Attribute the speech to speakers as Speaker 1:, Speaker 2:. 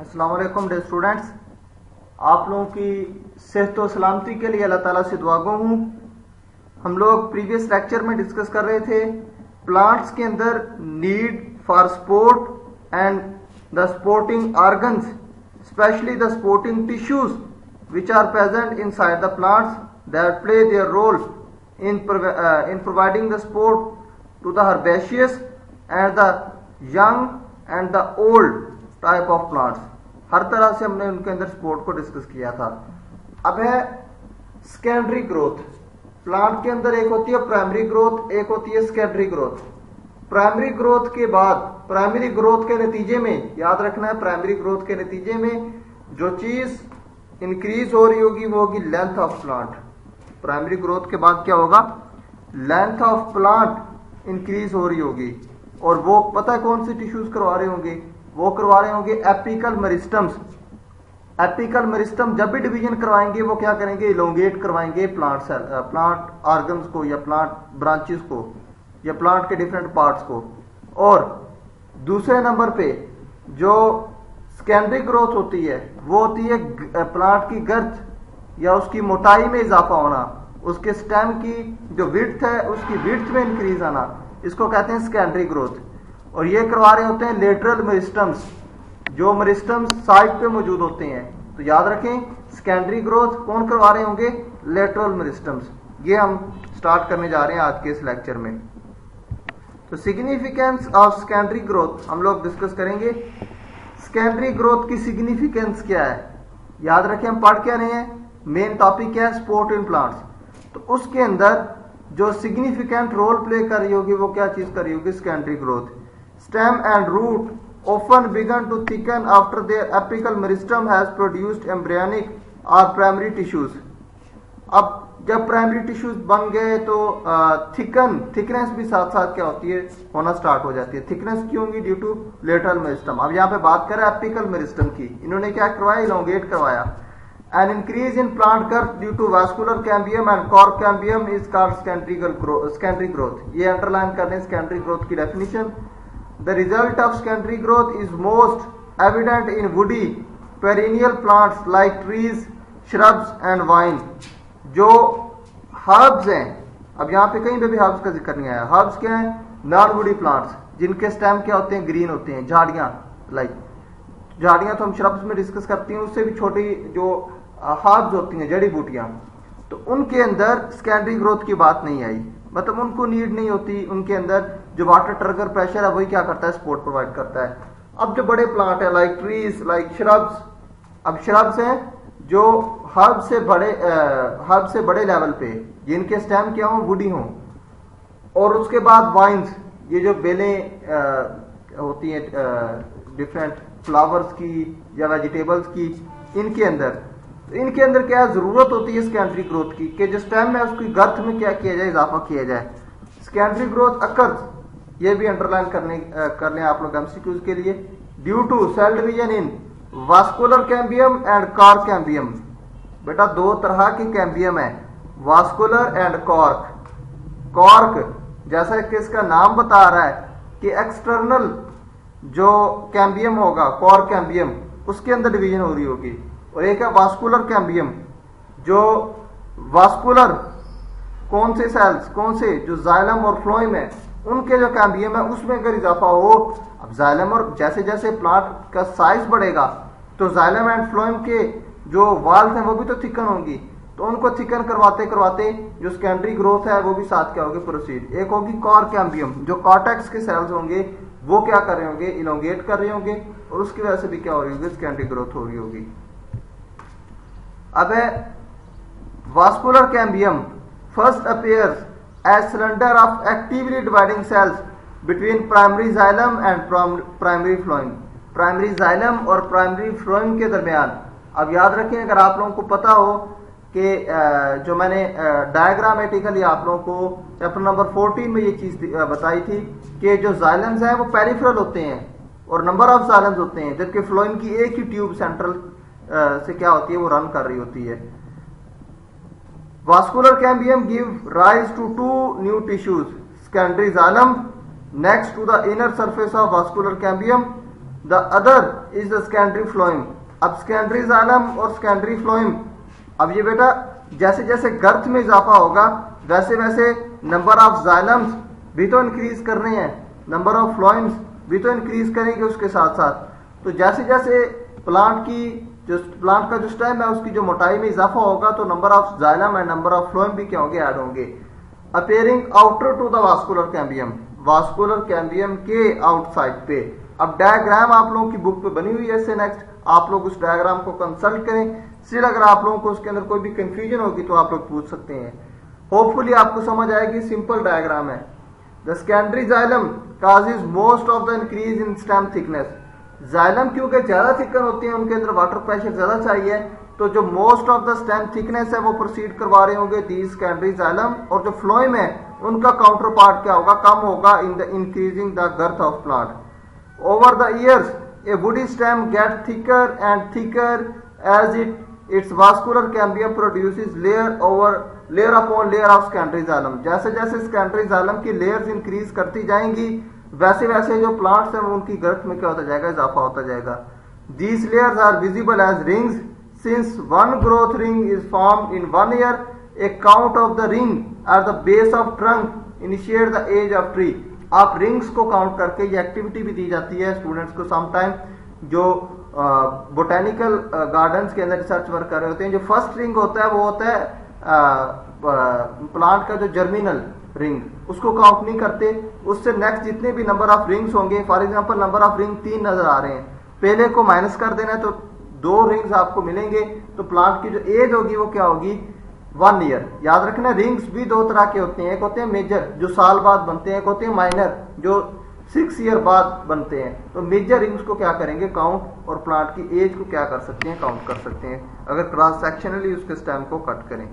Speaker 1: अस्सलाम वालेकुम dear students, आप लोगों की सेहत और सलामती के लिए अल्लाह ताला से दुआ गो हूँ। हम लोग प्रीवियस लेक्चर में डिस्कस कर रहे थे प्लांट्स के अंदर need for sport and the sporting organs, specially the sporting tissues which are present inside the plants that play their role in providing the sport to the herbaceous and the young and the old type of plants। हर तरह से हमने उनके अंदर sport को discuss किया था। अब है सेकेंडरी ग्रोथ। प्लांट के अंदर एक होती है प्राइमरी ग्रोथ, एक होती है सेकेंडरी ग्रोथ। प्राइमरी ग्रोथ के बाद, प्राइमरी ग्रोथ के नतीजे में याद रखना है, प्राइमरी ग्रोथ के नतीजे में जो चीज इंक्रीज हो रही होगी वो होगी length of plant. Primary growth के बाद क्या होगा? लेंथ ऑफ प्लांट इंक्रीज हो रही होगी। और वो पता है कौन से टिश्यूज करवा रहे होंगे? वो करवा रहे होंगे एपिकल मेरिस्टम्स। एपिकल मेरिस्टम जब भी डिवीजन करवाएंगे वो क्या करेंगे? इलोंगेट करवाएंगे प्लांट ऑर्गन्स को या प्लांट ब्रांचेस को या प्लांट के डिफरेंट पार्ट्स को। और दूसरे नंबर पे जो सेकेंडरी ग्रोथ होती है वो होती है प्लांट की गर्थ या उसकी मोटाई में इजाफा होना, उसके स्टेम की जो विड्थ है उसकी विड्थ में इंक्रीज आना, इसको कहते हैं सेकेंडरी ग्रोथ। और ये करवा रहे होते हैं लेटरल मेरिस्टम्स, जो मेरिस्टम्स साइड पे मौजूद होते हैं। तो याद रखें सेकेंडरी ग्रोथ कौन करवा रहे होंगे? Lateral meristems. ये हम स्टार्ट करने जा रहे हैं आज के इस लेक्चर में। तो सिग्निफिकेंस ऑफ सेकेंडरी ग्रोथ हम लोग डिस्कस करेंगे। सेकेंडरी ग्रोथ की सिग्निफिकेंस क्या है? याद रखें हम पढ़ क्या रहे हैं, मेन टॉपिक क्या है? Sport in plants. तो उसके अंदर जो सिग्निफिकेंट रोल प्ले कर रही होगी वो क्या चीज कर रही होगी? Secondary growth. Stem and root often begin to thicken after their apical meristem has produced embryonic और प्राइमरी टिश्यूज। अब जब प्राइमरी टिश्यूज बन गए तो थिकनेस भी साथ साथ क्या होती है? होना स्टार्ट हो जाती है। थिकनेस क्यों होगी? Due to lateral meristem. अब यहाँ पे बात करें एपिकल मेरिस्टम की, इन्होंने क्या करवाया? इलोंगेट करवाया। An increase in plant girth due to vascular cambium and cork cambium is called secondary growth. ये अंडरलाइन करने सेकेंडरी ग्रोथ की definition. The result of secondary growth is most evident in woody perennial plants like trees, shrubs and vine. जो herbs हैं, अब यहाँ पे कहीं पे भी हर्ब्स का जिक्र नहीं आया। हर्ब्स क्या है? नॉन वुडी प्लांट्स जिनके स्टेम क्या होते हैं? ग्रीन होते हैं। झाड़ियां, लाइक झाड़ियां तो हम श्रब्स में डिस्कस करती हैं, उससे भी छोटी जो हर्ब्स होती हैं, जड़ी बूटियां, तो उनके अंदर सेकेंडरी ग्रोथ की बात नहीं आई। मतलब उनको नीड नहीं होती, उनके अंदर जो वाटर ट्रिगर प्रेशर है वही क्या करता है? सपोर्ट प्रोवाइड करता है। अब जो बड़े प्लांट है लाइक ट्रीज, लाइक श्रब्स, अब श्रब्स हैं जो हर्ब से बड़े लेवल पे, जिनके स्टेम क्या हो? वुडी हो। और उसके बाद वाइन्स, ये जो बेलें होती हैं डिफरेंट फ्लावर्स की या वेजिटेबल्स की, इनके अंदर क्या जरूरत होती है सेकेंडरी ग्रोथ की कि जो स्टेम है उसकी गर्थ में क्या किया जाए? इजाफा किया जाए। सेकेंडरी ग्रोथ अकर्स, ये भी अंडरलाइन कर लें आप लोग एमसीक्यूज के लिए। Due to cell division in vascular cambium and cork cambium. बेटा दो तरह की कैम्बियम है, वास्कुलर एंड कॉर्क। कॉर्क जैसा कि इसका नाम बता रहा है कि एक्सटर्नल जो कैम्बियम होगा, कॉर्क कैम्बियम, उसके अंदर डिवीजन हो रही होगी। और एक है वास्कुलर कैम्बियम। जो वास्कुलर कौन से सेल्स, कौन से? जो जाइलम और फ्लोएम है, उनके जो कैम्बियम है उसमें अगर इजाफा हो, अब जाइलम और जैसे जैसे प्लांट का साइज बढ़ेगा तो जाइलम एंड फ्लोएम के जो वाल्स हैं वो भी तो थिकन होंगी। तो उनको थिकन करवाते करवाते जो सेकेंडरी ग्रोथ है वो भी साथ क्या होगी? प्रोसीड। एक होगी कॉर्क कैम्बियम, जो कॉर्टेक्स के सेल्स होंगे वो क्या कर रहे होंगे? इलोंगेट कर रहे होंगे, और उसकी वजह से भी क्या हो रही होगी? सेकेंडरी ग्रोथ हो रही होगी। अब है vascular cambium. First appears as cylinder of actively dividing cells between primary xylem and primary phloem। Primary xylem और प्राइमरी फ्लोएम के दरमियान। अब याद रखें, अगर आप लोगों को पता हो कि जो मैंने डायग्रामेटिकली आप लोगों को चैप्टर नंबर 14 में ये चीज बताई थी कि जो जाइलम्स हैं वो पेरिफेरल होते हैं और नंबर ऑफ जाइलम्स होते हैं, जबकि फ्लोएम की एक ही ट्यूब सेंट्रल से क्या होती है? वो रन कर रही होती है। Vascular cambium give rise to two new tissues, secondary xylem next to the inner surface of vascular cambium the other is the secondary phloem. अब सेकेंडरी जाइलम और सेकेंडरी फ्लोएम, अब ये बेटा जैसे जैसे गर्थ में इजाफा होगा वैसे वैसे नंबर ऑफ जाइलम्स भी तो इंक्रीज करने हैं, नंबर ऑफ फ्लोएम्स भी तो इंक्रीज करेंगे उसके साथ साथ। तो जैसे जैसे प्लांट का जो स्टेम है उसकी जो मोटाई में इजाफा होगा तो number of xylem and number of phloem भी क्या होंगे, ऐड होंगे। Appearing outer to the vascular cambium, vascular cambium के आउटसाइड पे। अब डायग्राम आप लोगों की बुक पे बनी हुई है, इससे नेक्स्ट आप लोग उस डायग्राम को कंसल्ट करें। स्टिल अगर आप लोगों को उसके अंदर कोई भी कंफ्यूजन होगी तो आप लोग पूछ सकते हैं। होपफुली आपको समझ आएगी, सिंपल डायग्राम है। The secondary xylem causes most of the increase in stem thickness. Xylem क्योंकि ज्यादा थिकन होती है, उनके अंदर वाटर प्रेशर ज्यादा चाहिए, तो जो most of the stem thickness है वो प्रोसीड करवा रहे होंगे दी सेकेंडरी जाइलम, और जो फ्लोएम है उनका काउंटर पार्ट क्या होगा, कम होगा in the increasing the girth of plant. Over the years a woody stem get thicker and thicker as its vascular cambium produces layer upon layer of secondary xylem. जैसे जैसे secondary xylem की layers increase करती जाएंगी वैसे वैसे जो plants हैं उनकी गर्थ में क्या होता जाएगा, इजाफा होता जाएगा। These layers are visible as rings since one growth ring is formed in 1 year. A count of the ring at the base of trunk initiate the age of tree. आप रिंग्स को काउंट करके, ये activity भी दी जाती है students को sometime जो botanical gardens के अंदर रिसर्च वर्क कर रहे होते हैं। जो फर्स्ट रिंग होता है वो होता है प्लांट का जो जर्मिनल रिंग, उसको काउंट नहीं करते। उससे नेक्स्ट जितने भी नंबर ऑफ रिंग्स होंगे, for example number of ring 3 नजर आ रहे हैं, पहले को माइनस कर देना है तो 2 रिंग्स आपको मिलेंगे, तो प्लांट की जो एज होगी वो क्या होगी, 1 ईयर। याद रखना रिंग्स भी 2 तरह के होते हैं, एक होते हैं मेजर जो साल बाद बनते हैं, एक होते हैं माइनर जो 6 ईयर बाद बनते हैं। तो मेजर रिंग्स को क्या करेंगे, काउंट, और प्लांट की एज को क्या कर सकते हैं, काउंट कर सकते हैं अगर क्रॉस सेक्शनली उसके स्टेम को कट करें।